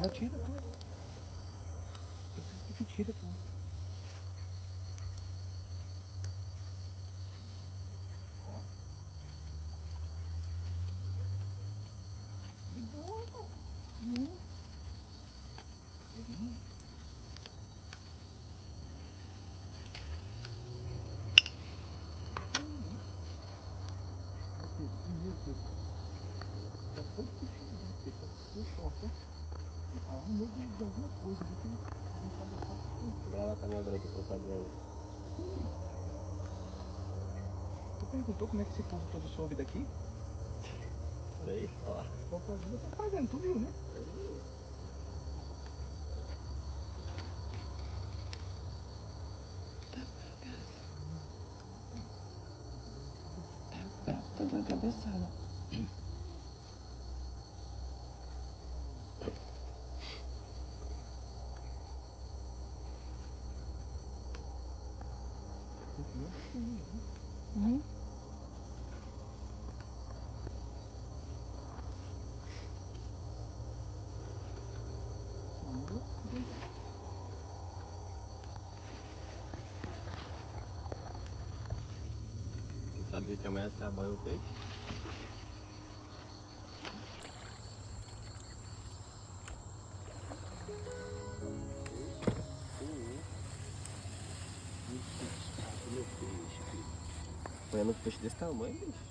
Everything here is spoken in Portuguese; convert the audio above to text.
Já tira, pô. Tira, pô. De boa, pô. Meu Deus. Só foi puxar, você só puxou forte, ó. Arrumei de alguma coisa ali que não sabe só. Ela tá na beira do crocodilo. Tu perguntou como é que esse povo todo soube daqui? Sei lá. O crocodilo tá fazendo, tu viu, né? Tá dando cabeçada. Uhum. Você sabia que amanhã trabalha o peixe? Apanhando peixe desse tamanho, bicho.